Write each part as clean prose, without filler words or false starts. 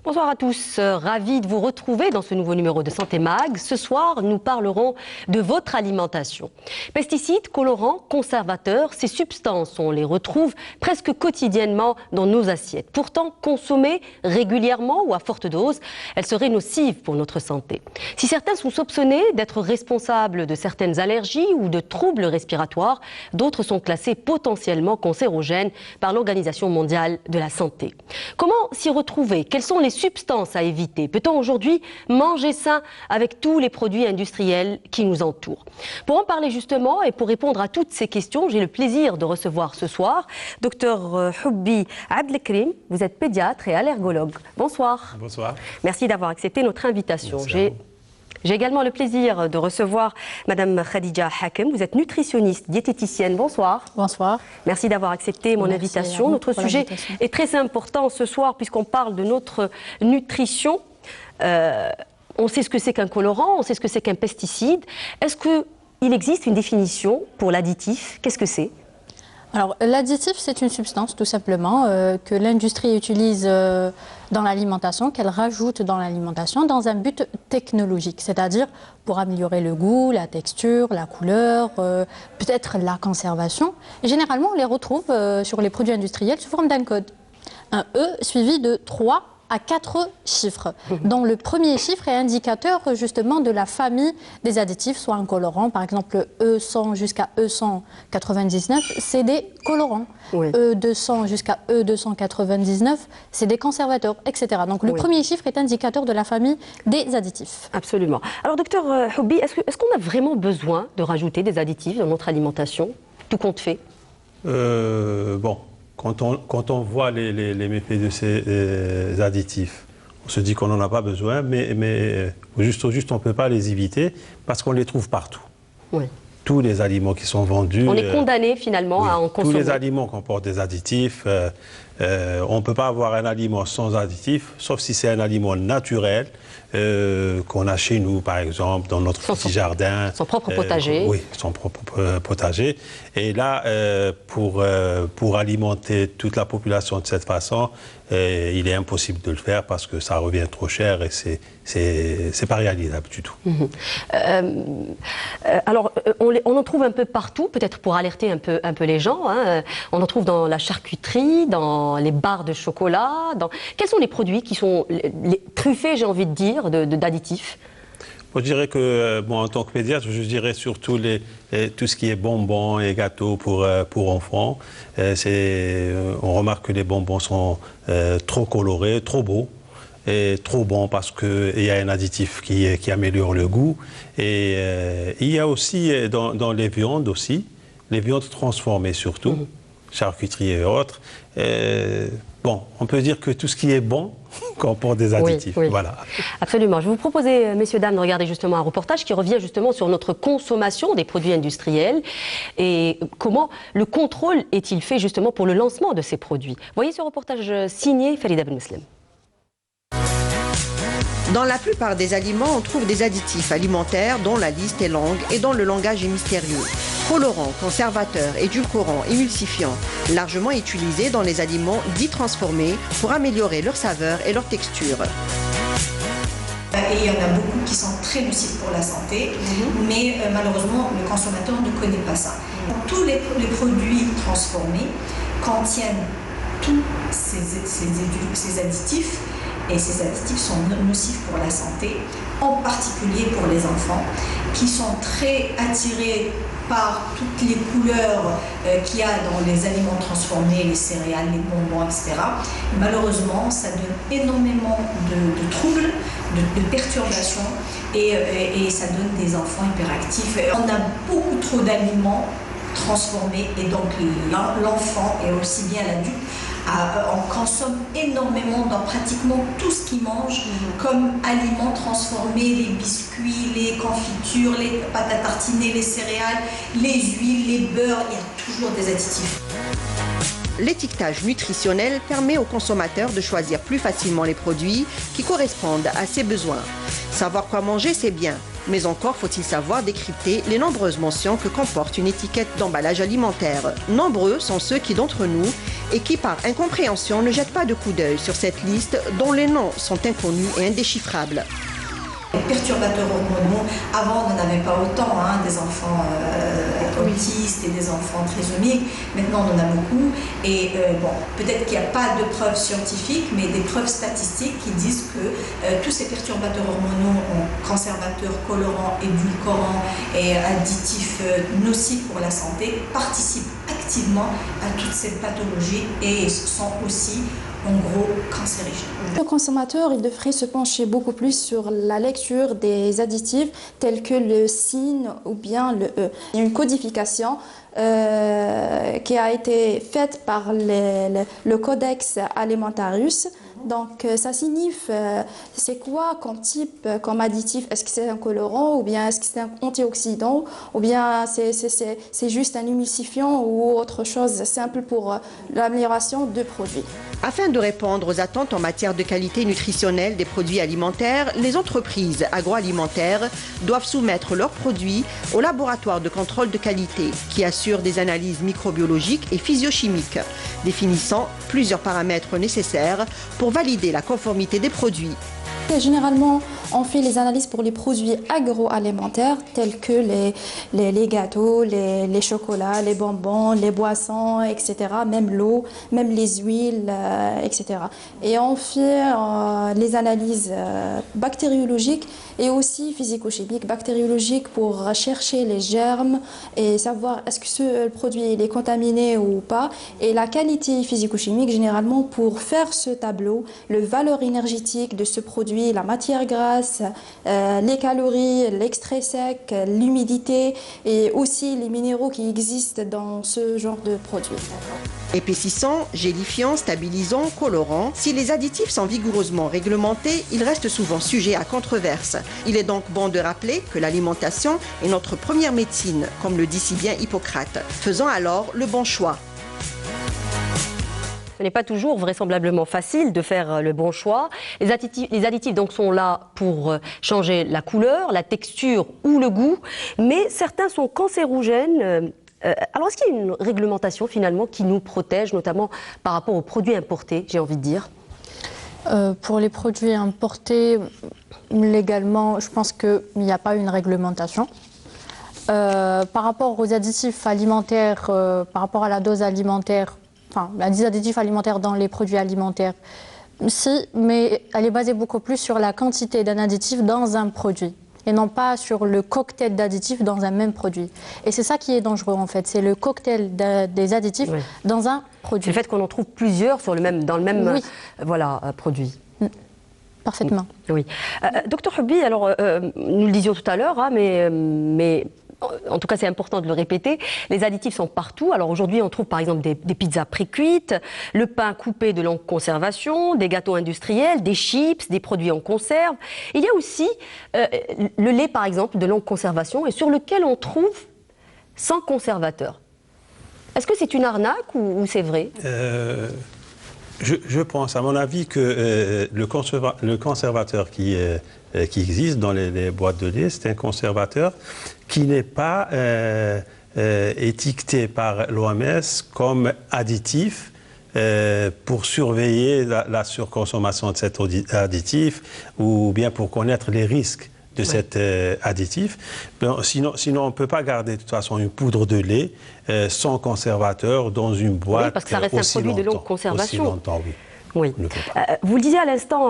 Bonsoir à tous, ravi de vous retrouver dans ce nouveau numéro de Santé Mag. Ce soir, nous parlerons de votre alimentation. Pesticides, colorants, conservateurs, ces substances, on les retrouve presque quotidiennement dans nos assiettes. Pourtant, consommées régulièrement ou à forte dose, elles seraient nocives pour notre santé. Si certains sont soupçonnés d'être responsables de certaines allergies ou de troubles respiratoires, d'autres sont classés potentiellement cancérogènes par l'Organisation mondiale de la santé. Comment s'y retrouver? Quelles sont les substances à éviter? Peut-on aujourd'hui manger sain avec tous les produits industriels qui nous entourent? Pour en parler justement et pour répondre à toutes ces questions, j'ai le plaisir de recevoir ce soir Dr Houbi Abdelkrim. Vous êtes pédiatre et allergologue. Bonsoir. Bonsoir. Merci d'avoir accepté notre invitation. J'ai également le plaisir de recevoir Madame Khadija Hakem. Vous êtes nutritionniste, diététicienne. Bonsoir. Bonsoir. Merci d'avoir accepté mon invitation. Notre sujet est très important ce soir puisqu'on parle de notre nutrition. On sait ce que c'est qu'un colorant, on sait ce que c'est qu'un pesticide. Est-ce qu'il existe une définition pour l'additif? Qu'est-ce que c'est? Alors, l'additif, c'est une substance, tout simplement, que l'industrie utilise dans l'alimentation, qu'elle rajoute dans l'alimentation dans un but technologique, c'est-à-dire pour améliorer le goût, la texture, la couleur, peut-être la conservation. Et généralement, on les retrouve sur les produits industriels sous forme d'un code. Un E suivi de 3 à 4 chiffres, dont le premier chiffre est indicateur justement de la famille des additifs, soit un colorant, par exemple E100 jusqu'à E199, c'est des colorants. Oui. E200 jusqu'à E299, c'est des conservateurs, etc. Donc le premier chiffre est indicateur de la famille des additifs. Absolument. Alors docteur Houbi, est-ce qu'on a vraiment besoin de rajouter des additifs dans notre alimentation, tout compte fait? Bon. Quand on voit les méfaits de ces additifs, on se dit qu'on n'en a pas besoin, mais juste on ne peut pas les éviter parce qu'on les trouve partout. Oui. Tous les aliments qui sont vendus... On est condamné finalement à en consommer. Tous les aliments comportent des additifs. On ne peut pas avoir un aliment sans additifs, sauf si c'est un aliment naturel qu'on a chez nous, par exemple, dans notre petit jardin. Son propre potager. Oui, son propre potager. Et là, pour alimenter toute la population de cette façon, il est impossible de le faire parce que ça revient trop cher et c'est pas réalisable du tout. Alors, on en trouve un peu partout, peut-être pour alerter un peu les gens. Hein. On en trouve dans la charcuterie, dans les barres de chocolat. Quels sont les produits qui sont les truffés, j'ai envie de dire, d'additifs? Moi, je dirais que, en tant que pédiatre, je dirais surtout tout ce qui est bonbons et gâteaux pour enfants. On remarque que les bonbons sont trop colorés, trop beaux et trop bons parce qu'il y a un additif qui améliore le goût. Et il y a aussi dans les viandes aussi, les viandes transformées surtout, charcuterie et autres. On peut dire que tout ce qui est bon comporte des additifs. Oui. Voilà. Absolument. Je vais vous proposer, messieurs, dames, de regarder justement un reportage qui revient justement sur notre consommation des produits industriels et comment le contrôle est-il fait justement pour le lancement de ces produits. Voyez ce reportage signé Farida Ben Muslim. Dans la plupart des aliments, on trouve des additifs alimentaires dont la liste est longue et dont le langage est mystérieux. Colorants, conservateurs, édulcorants, émulsifiants, largement utilisés dans les aliments dits transformés pour améliorer leur saveur et leur texture. Et il y en a beaucoup qui sont très nocifs pour la santé, mais malheureusement, le consommateur ne connaît pas ça. Tous les produits transformés contiennent tous ces additifs. Et ces additifs sont nocifs pour la santé, en particulier pour les enfants, qui sont très attirés par toutes les couleurs qu'il y a dans les aliments transformés, les céréales, les bonbons, etc. Malheureusement, ça donne énormément de troubles, de perturbations, et ça donne des enfants hyperactifs. On a beaucoup trop d'aliments transformés, et donc l'enfant et aussi bien l'adulte, on consomme énormément dans pratiquement tout ce qu'ils mangent comme aliments transformés, les biscuits, les confitures, les pâtes à tartiner, les céréales, les huiles, les beurres, il y a toujours des additifs. L'étiquetage nutritionnel permet aux consommateurs de choisir plus facilement les produits qui correspondent à ses besoins. Savoir quoi manger, c'est bien, Mais encore faut-il savoir décrypter les nombreuses mentions que comporte une étiquette d'emballage alimentaire. Nombreux sont ceux qui d'entre nous et qui par incompréhension ne jettent pas de coup d'œil sur cette liste dont les noms sont inconnus et indéchiffrables. Les perturbateurs hormonaux, avant on n'en avait pas autant, des enfants autistes et des enfants trisomiques, maintenant on en a beaucoup et peut-être qu'il n'y a pas de preuves scientifiques mais des preuves statistiques qui disent que tous ces perturbateurs hormonaux, conservateurs, colorants, édulcorants et additifs nocifs pour la santé participent activement à toutes ces pathologies et sont aussi en gros cancérigènes. Le consommateur il devrait se pencher beaucoup plus sur la lecture des additifs tels que le SIN ou bien le E. Il y a une codification qui a été faite par le Codex Alimentarius. Donc ça signifie c'est quoi comme type, comme additif, est-ce que c'est un colorant ou bien est-ce que c'est un antioxydant ou bien c'est juste un émulsifiant ou autre chose simple pour l'amélioration de produits. Afin de répondre aux attentes en matière de qualité nutritionnelle des produits alimentaires, les entreprises agroalimentaires doivent soumettre leurs produits au laboratoire de contrôle de qualité qui assure des analyses microbiologiques et physiochimiques, définissant plusieurs paramètres nécessaires pour valider la conformité des produits. Généralement, on fait les analyses pour les produits agroalimentaires tels que les gâteaux, les chocolats, les bonbons, les boissons, etc. Même l'eau, même les huiles, etc. Et on fait les analyses bactériologiques et aussi physico-chimiques, bactériologiques pour chercher les germes et savoir est-ce que ce produit est contaminé ou pas. Et la qualité physico-chimique, généralement, pour faire ce tableau, le valeur énergétique de ce produit, la matière grasse, les calories, l'extrait sec, l'humidité et aussi les minéraux qui existent dans ce genre de produits. Épaississants, gélifiants, stabilisants, colorants, si les additifs sont vigoureusement réglementés, ils restent souvent sujets à controverse. Il est donc bon de rappeler que l'alimentation est notre première médecine, comme le dit si bien Hippocrate. Faisons alors le bon choix. Ce n'est pas toujours vraisemblablement facile de faire le bon choix. Les additifs donc sont là pour changer la couleur, la texture ou le goût, mais certains sont cancérogènes. Alors est-ce qu'il y a une réglementation finalement qui nous protège, notamment par rapport aux produits importés, j'ai envie de dire ? Pour les produits importés, légalement, je pense qu'il n'y a pas une réglementation. Par rapport aux additifs alimentaires, par rapport à la dose alimentaire, enfin, les additifs alimentaires dans les produits alimentaires, si, mais elle est basée beaucoup plus sur la quantité d'un additif dans un produit et non pas sur le cocktail d'additifs dans un même produit. Et c'est ça qui est dangereux en fait, c'est le cocktail des additifs dans un produit. C'est le fait qu'on en trouve plusieurs dans le même produit. Parfaitement. Oui. Docteur Hubbi, alors nous le disions tout à l'heure, mais en tout cas, c'est important de le répéter, les additifs sont partout. Alors aujourd'hui, on trouve par exemple des pizzas pré-cuites, le pain coupé de longue conservation, des gâteaux industriels, des chips, des produits en conserve. Il y a aussi le lait, par exemple, de longue conservation et sur lequel on trouve sans conservateur. Est-ce que c'est une arnaque ou c'est vrai ? Je pense, à mon avis, que le conservateur qui existe dans les boîtes de lait, c'est un conservateur qui n'est pas étiqueté par l'OMS comme additif pour surveiller la surconsommation de cet additif ou bien pour connaître les risques de cet additif. Sinon, on ne peut pas garder de toute façon une poudre de lait sans conservateur dans une boîte. Oui, parce que ça reste un produit de longue conservation. Aussi longtemps, oui. Oui. Vous le disiez à l'instant,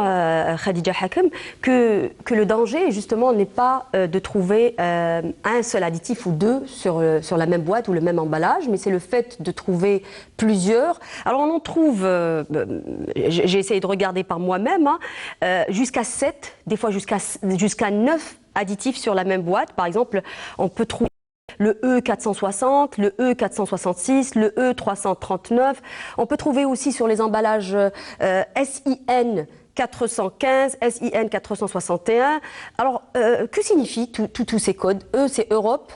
Khadija Hakem, que le danger, justement, n'est pas de trouver un seul additif ou deux sur la même boîte ou le même emballage, mais c'est le fait de trouver plusieurs. Alors, on en trouve, j'ai essayé de regarder par moi-même, jusqu'à 7, des fois jusqu'à 9 additifs sur la même boîte. Par exemple, on peut trouver le E460, le E466, le E339. On peut trouver aussi sur les emballages SIN 415, SIN 461. Alors, que signifient tous ces codes ? E, c'est Europe.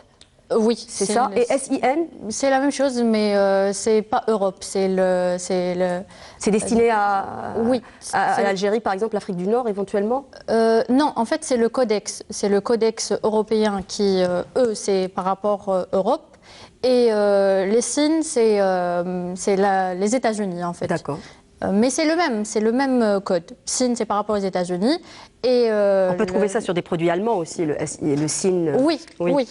Oui, c'est ça. Et SIN? C'est la même chose, mais c'est pas Europe. C'est destiné à, oui, à l'Algérie, par exemple, l'Afrique du Nord, éventuellement? Non, en fait, c'est le codex. C'est le codex européen qui, eux, c'est par rapport Europe. Et les SIN, c'est les États-Unis, en fait. D'accord. Mais c'est le même code. SIN, c'est par rapport aux États-Unis. On peut trouver ça sur des produits allemands aussi, le SIN. Oui, oui.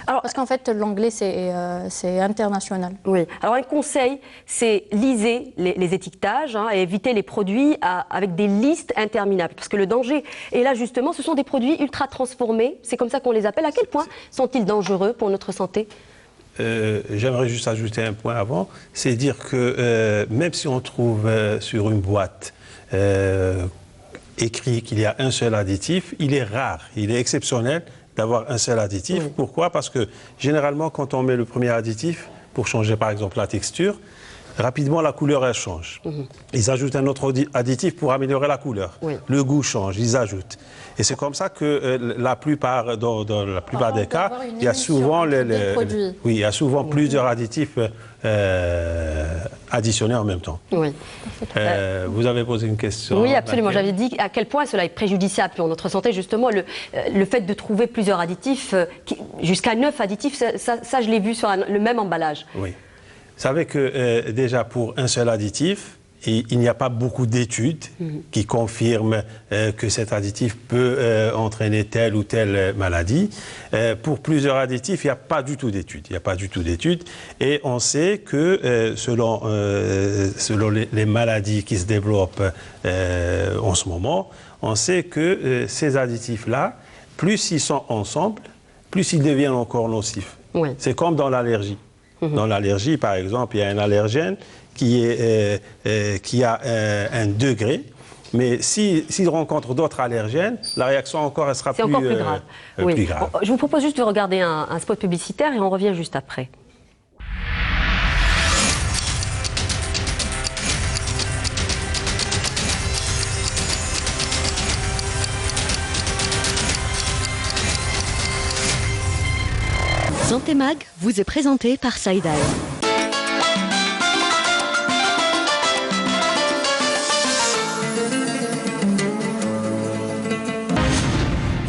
Alors, parce qu'en fait, l'anglais, c'est international. Oui. Alors, un conseil, c'est lisez les étiquetages hein, et évitez les produits avec des listes interminables. Parce que le danger, et là, justement, ce sont des produits ultra transformés. C'est comme ça qu'on les appelle. À quel point sont-ils dangereux pour notre santé? J'aimerais juste ajouter un point avant. C'est dire que même si on trouve sur une boîte écrit qu'il y a un seul additif, il est rare, il est exceptionnel d'avoir un seul additif. Oui. Pourquoi? Parce que généralement, quand on met le premier additif, pour changer par exemple la texture, rapidement la couleur elle change. Ils ajoutent un autre additif pour améliorer la couleur. Oui. Le goût change, ils ajoutent. Et c'est comme ça que dans la plupart des cas, il y a souvent, il y a souvent plusieurs additifs additionnés en même temps. Oui. Vous avez posé une question. Oui, absolument. J'avais dit à quel point cela est préjudiciable pour notre santé. Justement, le fait de trouver plusieurs additifs, jusqu'à 9 additifs, ça je l'ai vu sur le même emballage. Oui. Vous savez que déjà pour un seul additif, il n'y a pas beaucoup d'études qui confirment que cet additif peut entraîner telle ou telle maladie. Pour plusieurs additifs, il n'y a pas du tout d'études. Il n'y a pas du tout d'études. Et on sait que selon les maladies qui se développent en ce moment, on sait que ces additifs-là, plus ils sont ensemble, plus ils deviennent encore nocifs. Oui. C'est comme dans l'allergie. Dans l'allergie, par exemple, il y a un allergène qui a un degré, mais s'il rencontre d'autres allergènes, la réaction encore elle sera plus grave. Oui. Plus grave. Je vous propose juste de regarder un spot publicitaire et on revient juste après. Santé Mag vous est présenté par Saïdaï.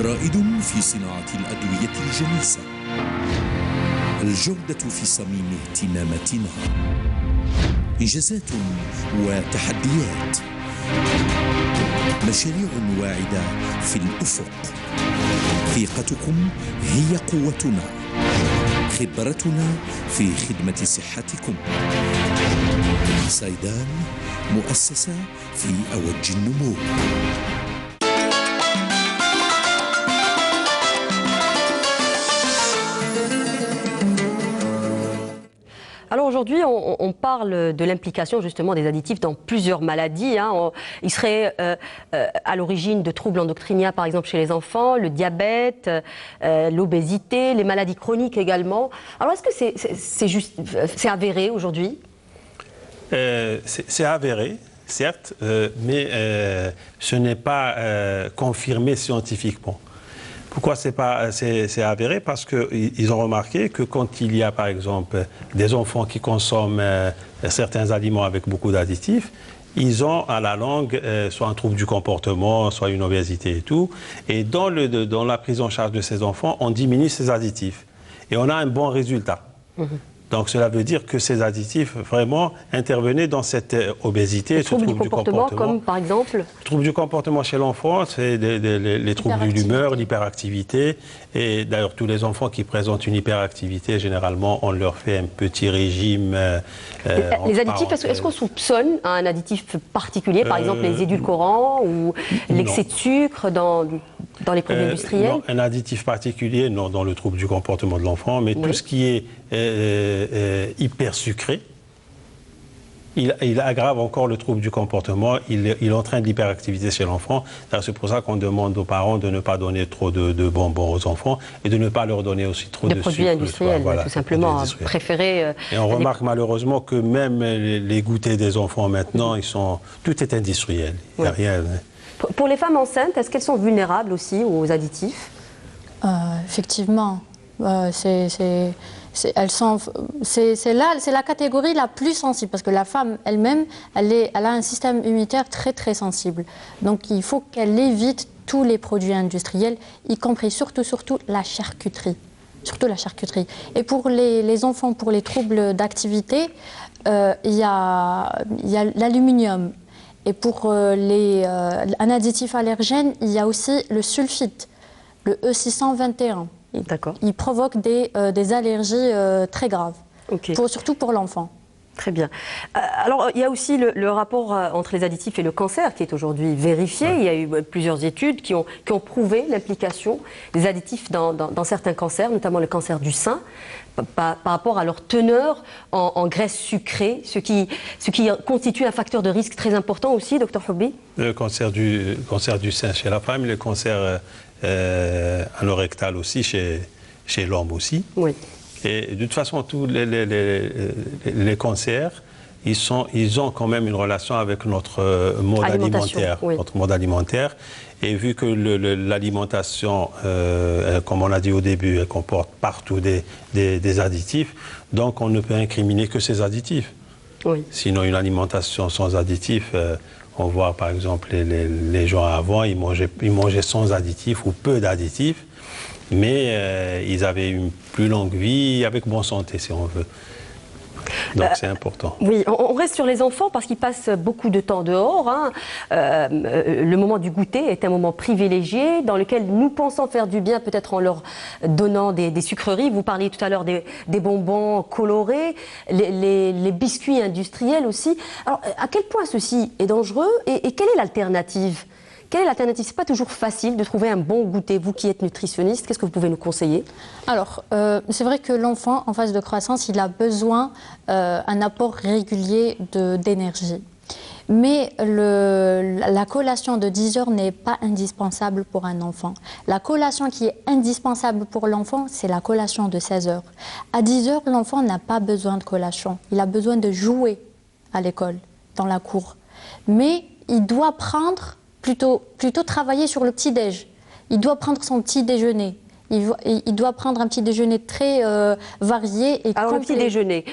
رائد في صناعة الأدوية الجميسة، الجودة في صميم اهتماماتنا، إنجازات وتحديات، مشاريع واعدة في الأفق. ثقتكم هي قوتنا، خبرتنا في خدمة صحتكم. سايدان، مؤسسة في أوج النمو. Alors aujourd'hui, on parle de l'implication justement des additifs dans plusieurs maladies. Hein. Ils seraient à l'origine de troubles endocriniens, par exemple chez les enfants, le diabète, l'obésité, les maladies chroniques également. Alors est-ce que c'est avéré aujourd'hui? C'est avéré, certes, mais ce n'est pas confirmé scientifiquement. Pourquoi c'est avéré? Parce qu'ils ont remarqué que quand il y a, par exemple, des enfants qui consomment certains aliments avec beaucoup d'additifs, ils ont à la longue soit un trouble du comportement, soit une obésité et tout. Et dans la prise en charge de ces enfants, on diminue ces additifs. Et on a un bon résultat. Donc cela veut dire que ces additifs vraiment intervenaient dans cette obésité, ce trouble du comportement. Comme par exemple? Trouble du comportement chez l'enfant, c'est les troubles de l'humeur, l'hyperactivité. Et d'ailleurs, tous les enfants qui présentent une hyperactivité, généralement, on leur fait un petit régime. Les additifs, est-ce qu'on soupçonne un additif particulier, par exemple les édulcorants ou l'excès de sucre dans les produits industriels? Non, un additif particulier, non, dans le trouble du comportement de l'enfant, mais tout ce qui est hyper sucré, il aggrave encore le trouble du comportement, il entraîne l'hyperactivité chez l'enfant. C'est pour ça qu'on demande aux parents de ne pas donner trop de bonbons aux enfants et de ne pas leur donner aussi trop de produits sucre, industriels, voilà, tout simplement, préférer... Et on remarque malheureusement que même les goûters des enfants maintenant, tout est industriel. Il n'y a rien... Pour les femmes enceintes, est-ce qu'elles sont vulnérables aussi aux additifs? Effectivement. C'est la catégorie la plus sensible parce que la femme elle-même, elle a un système immunitaire très très sensible. Donc il faut qu'elle évite tous les produits industriels, y compris surtout la charcuterie. Surtout la charcuterie. Et pour les enfants, pour les troubles d'activité, il y a l'aluminium. Et pour un additif allergène, il y a aussi le sulfite, le E621. D'accord. Il provoque des allergies très graves, surtout pour l'enfant. Très bien. Alors, il y a aussi le rapport entre les additifs et le cancer qui est aujourd'hui vérifié. Ouais. Il y a eu plusieurs études qui ont prouvé l'implication des additifs dans certains cancers, notamment le cancer du sein, par rapport à leur teneur en graisse sucrée, ce qui constitue un facteur de risque très important aussi, Dr Hobby. Le cancer du sein chez la femme, le cancer anorectal aussi chez l'homme aussi. Oui. Et de toute façon, tous les cancers, ils ont quand même une relation avec notre mode alimentaire. Oui. Notre mode alimentaire. Et vu que l'alimentation, comme on l'a dit au début, elle comporte partout des additifs, donc on ne peut incriminer que ces additifs. Oui. Sinon, une alimentation sans additifs, on voit par exemple les gens avant, ils mangeaient sans additifs ou peu d'additifs. Mais ils avaient une plus longue vie avec bonne santé, si on veut. Donc c'est important. Oui, on reste sur les enfants parce qu'ils passent beaucoup de temps dehors. Hein. Le moment du goûter est un moment privilégié dans lequel nous pensons faire du bien, peut-être en leur donnant des sucreries. Vous parliez tout à l'heure des bonbons colorés, les biscuits industriels aussi. Alors, à quel point ceci est dangereux et quelle est l'alternative ? Quelle est l'alternative? Ce n'est pas toujours facile de trouver un bon goûter. Vous qui êtes nutritionniste, qu'est-ce que vous pouvez nous conseiller? Alors, c'est vrai que l'enfant, en phase de croissance, il a besoin d'un apport régulier d'énergie. Mais la collation de 10 heures n'est pas indispensable pour un enfant. La collation qui est indispensable pour l'enfant, c'est la collation de 16 heures. À 10 heures, l'enfant n'a pas besoin de collation. Il a besoin de jouer à l'école, dans la cour. Mais il doit prendre... Plutôt travailler sur le petit-déj. Il doit prendre son petit déjeuner. Il doit prendre un petit déjeuner très varié et Alors, complet. le petit déjeuner,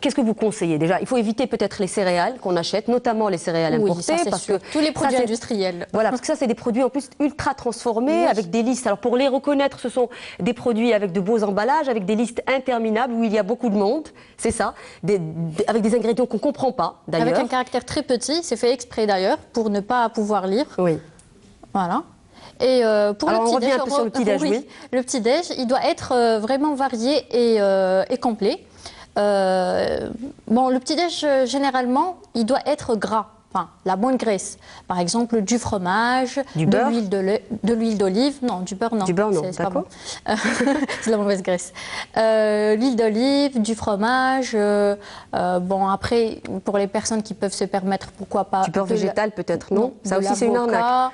qu'est-ce que vous conseillez déjà? Il faut éviter peut-être les céréales qu'on achète, notamment les céréales importées. Ça, parce que tous les produits industriels. Voilà, parce que ça, c'est des produits en plus ultra transformés, avec des listes. Alors, pour les reconnaître, ce sont des produits avec de beaux emballages, avec des listes interminables où il y a beaucoup de monde, c'est ça, avec des ingrédients qu'on ne comprend pas, d'ailleurs. Avec un caractère très petit, c'est fait exprès d'ailleurs, pour ne pas pouvoir lire. Oui. Voilà. Et pour alors, le petit-déj, on revient un peu sur le petit-déj, oui. Le petit-déj, il doit être vraiment varié et complet. Bon, le petit-déj, généralement, il doit être gras. Enfin, la bonne graisse. Par exemple, du fromage, de l'huile d'olive. Non, du beurre, non. Du beurre, non, d'accord. C'est la mauvaise graisse. L'huile d'olive, du fromage. Bon, après, pour les personnes qui peuvent se permettre, pourquoi pas... Du beurre végétal, peut-être, non? Ça aussi, c'est une arnaque.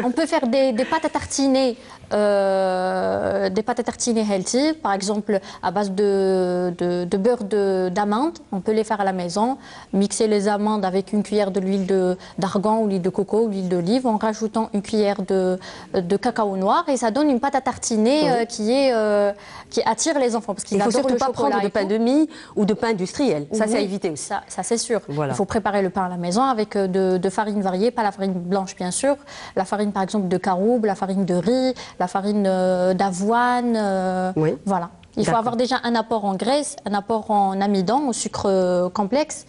On peut faire des pâtes à tartiner. Des pâtes à tartiner healthy, par exemple à base de beurre d'amande. On peut les faire à la maison, mixer les amandes avec une cuillère de l'huile d'argan ou l'huile de coco ou l'huile d'olive en rajoutant une cuillère de cacao noir et ça donne une pâte à tartiner qui attire les enfants. Parce qu'il ne faut surtout pas prendre de pain de mie ou de pain industriel. Ça, c'est à éviter aussi. Ça c'est sûr. Voilà. Il faut préparer le pain à la maison avec de farines variées, pas la farine blanche bien sûr, la farine par exemple de caroube, la farine de riz, la farine d'avoine, oui. Voilà. Il faut avoir déjà un apport en graisse, un apport en amidon, au sucre complexe,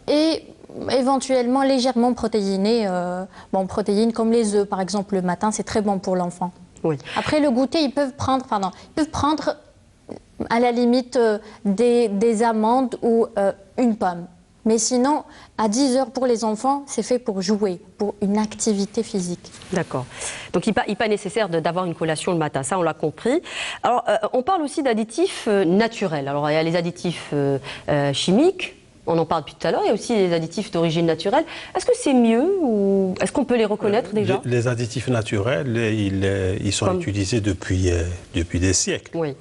et éventuellement légèrement protéiné. Bon, protéines comme les œufs, par exemple, le matin, c'est très bon pour l'enfant. Oui. Après, le goûter, ils peuvent prendre à la limite des amandes ou une pomme. Mais sinon, à 10 heures pour les enfants, c'est fait pour jouer, pour une activité physique. D'accord. Donc, il n'est pas nécessaire d'avoir une collation le matin, ça on l'a compris. Alors, on parle aussi d'additifs naturels. Alors, il y a les additifs chimiques, on en parle depuis tout à l'heure, il y a aussi les additifs d'origine naturelle. Est-ce que c'est mieux ou est-ce qu'on peut les reconnaître déjà? Les additifs naturels, ils sont utilisés depuis des siècles. Oui.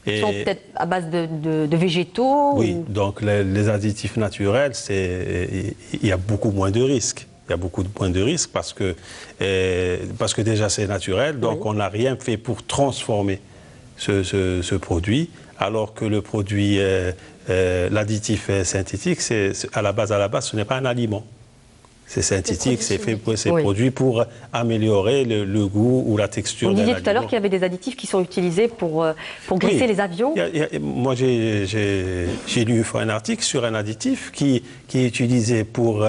Ils sont peut-être à base de végétaux? Oui, donc les additifs naturels, il y a beaucoup moins de risques. Il y a beaucoup moins de risques parce que déjà c'est naturel, donc on n'a rien fait pour transformer ce produit, alors que le produit, l'additif synthétique, à la base, ce n'est pas un aliment. C'est synthétique, c'est produit pour améliorer le goût ou la texture. On disait tout à l'heure qu'il y avait des additifs qui sont utilisés pour graisser les avions. Moi, j'ai lu un article sur un additif qui est utilisé pour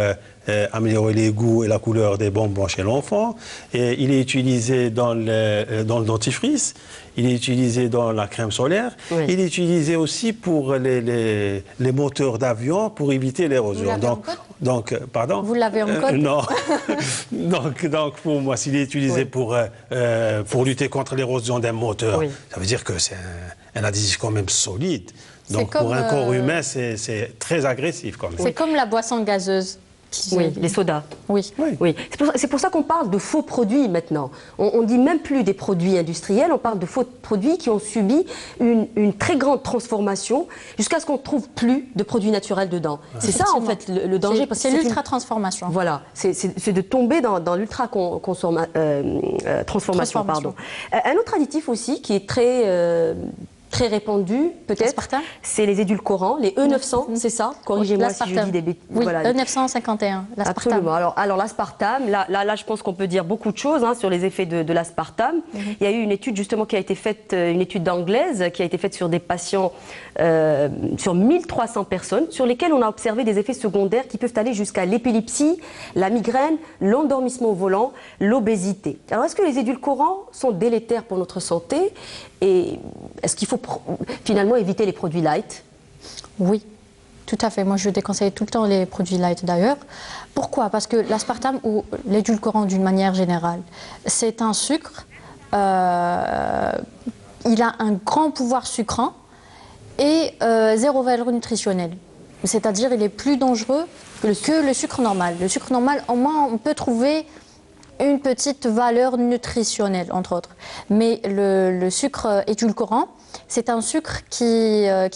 améliorer les goûts et la couleur des bonbons chez l'enfant. Il est utilisé dans le dentifrice, il est utilisé dans la crème solaire, il est utilisé aussi pour les moteurs d'avion pour éviter l'érosion. Donc, pardon? Vous l'avez en code? Non. donc, pour moi, s'il est utilisé pour lutter contre l'érosion d'un moteur, ça veut dire que c'est un additif quand même solide. Donc, pour un corps humain, c'est très agressif quand même. C'est comme la boisson gazeuse. Oui, les sodas. Oui. C'est pour ça qu'on parle de faux produits maintenant. On ne dit même plus des produits industriels, on parle de faux produits qui ont subi une très grande transformation jusqu'à ce qu'on ne trouve plus de produits naturels dedans. C'est ça en fait le danger. C'est l'ultra-transformation. Voilà, c'est de tomber dans l'ultra-transformation. Un autre additif aussi qui est très répandu, peut-être, c'est les édulcorants, les E900, c'est ça? Corrigez-moi si je dis des bêtises. Oui, voilà. E951, l'aspartame. Absolument. Alors l'aspartame, là, je pense qu'on peut dire beaucoup de choses sur les effets de l'aspartame. Il y a eu une étude justement qui a été faite, une étude anglaise, qui a été faite sur des patients, sur 1300 personnes, sur lesquelles on a observé des effets secondaires qui peuvent aller jusqu'à l'épilepsie, la migraine, l'endormissement au volant, l'obésité. Alors est-ce que les édulcorants sont délétères pour notre santé? Et est-ce qu'il faut finalement éviter les produits light? Oui, tout à fait. Moi, je déconseille tout le temps les produits light d'ailleurs. Pourquoi? Parce que l'aspartame ou l'édulcorant d'une manière générale, c'est un sucre. Il a un grand pouvoir sucrant et zéro valeur nutritionnelle. C'est-à-dire il est plus dangereux que le sucre normal. Le sucre normal, au moins, on peut trouver une petite valeur nutritionnelle, entre autres. Mais le sucre édulcorant, c'est un sucre qui a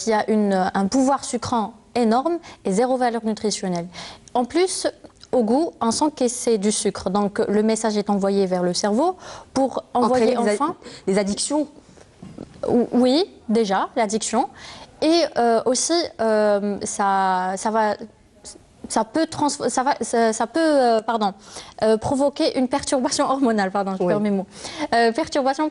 un pouvoir sucrant énorme et zéro valeur nutritionnelle. En plus, au goût, on sent que c'est du sucre. Donc le message est envoyé vers le cerveau pour envoyer enfin... Des addictions? Oui, déjà, l'addiction. Et aussi, ça peut provoquer une perturbation hormonale, je perds mes mots. Perturbation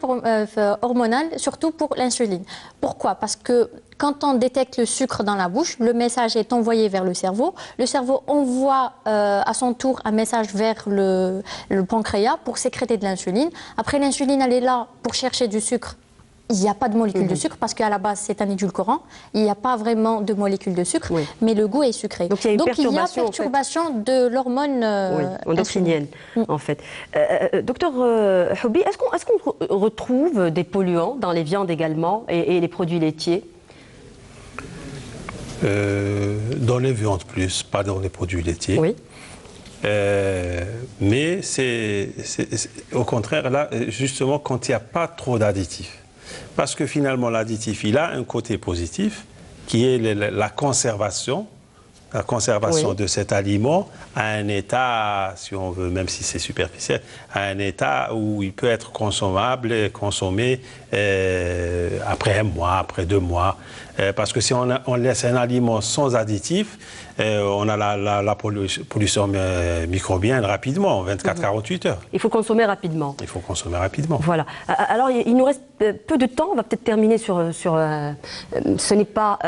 hormonale, surtout pour l'insuline. Pourquoi? Parce que quand on détecte le sucre dans la bouche, le message est envoyé vers le cerveau. Le cerveau envoie à son tour un message vers le pancréas pour sécréter de l'insuline. Après, l'insuline, elle est là pour chercher du sucre. Il n'y a pas de molécule de sucre parce qu'à la base, c'est un édulcorant. Il n'y a pas vraiment de molécule de sucre, mais le goût est sucré. Donc il y a perturbation de l'hormone endocrinienne, en fait. Docteur Houbi, est-ce qu'on retrouve des polluants dans les viandes également et les produits laitiers? Dans les viandes plus, pas dans les produits laitiers. Oui. Mais c'est au contraire, là, justement, quand il n'y a pas trop d'additifs. Parce que finalement, l'additif, il a un côté positif, qui est la conservation de cet aliment à un état, si on veut, même si c'est superficiel, à un état où il peut être consommable et consommé après un mois, après 2 mois. Parce que si on laisse un aliment sans additif, on a la pollution microbienne rapidement, 24-48 heures. Il faut consommer rapidement. Il faut consommer rapidement. Voilà. Alors, il nous reste peu de temps. On va peut-être terminer sur ce n'est pas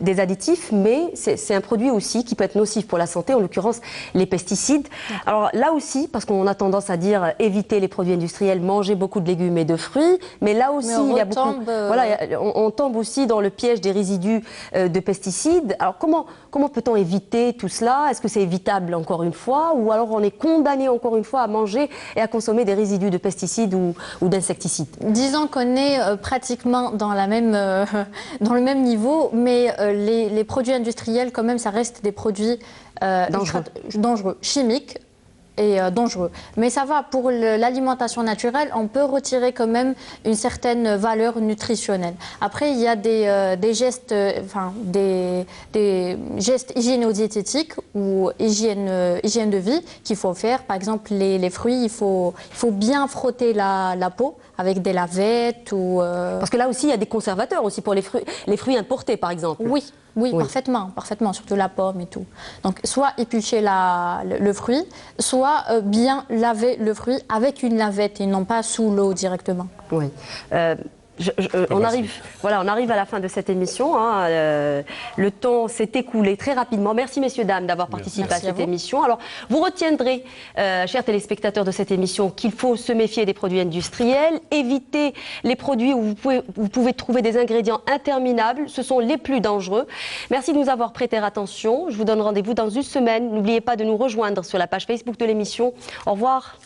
des additifs, mais c'est un produit aussi qui peut être nocif pour la santé, en l'occurrence les pesticides. Alors là aussi, parce qu'on a tendance à dire éviter les produits industriels, manger beaucoup de légumes et de fruits, mais là aussi, il y a beaucoup... Voilà, on tombe aussi dans le piège des résidus de pesticides. Alors comment peut-on éviter tout cela? Est-ce que c'est évitable encore une fois? Ou alors on est condamné encore une fois à manger et à consommer des résidus de pesticides ou d'insecticides? Disons qu'on est pratiquement dans le même niveau, mais les produits industriels, quand même, ça reste des produits dangereux, chimiques, et dangereux. Mais ça va, pour l'alimentation naturelle, on peut retirer quand même une certaine valeur nutritionnelle. Après, il y a des gestes, des gestes hygiéno-diététiques ou hygiène de vie qu'il faut faire. Par exemple, les fruits, il faut bien frotter la peau avec des lavettes ou... Parce que là aussi, il y a des conservateurs aussi pour les fruits importés, par exemple. Oui, parfaitement, surtout la pomme et tout. Donc, soit éplucher le fruit, soit bien laver le fruit avec une lavette et non pas sous l'eau directement. Oui. On arrive à la fin de cette émission. Le temps s'est écoulé très rapidement. Merci messieurs, dames d'avoir participé à cette émission. Alors, vous retiendrez, chers téléspectateurs de cette émission, qu'il faut se méfier des produits industriels, éviter les produits où vous pouvez trouver des ingrédients interminables. Ce sont les plus dangereux. Merci de nous avoir prêté attention. Je vous donne rendez-vous dans une semaine. N'oubliez pas de nous rejoindre sur la page Facebook de l'émission. Au revoir.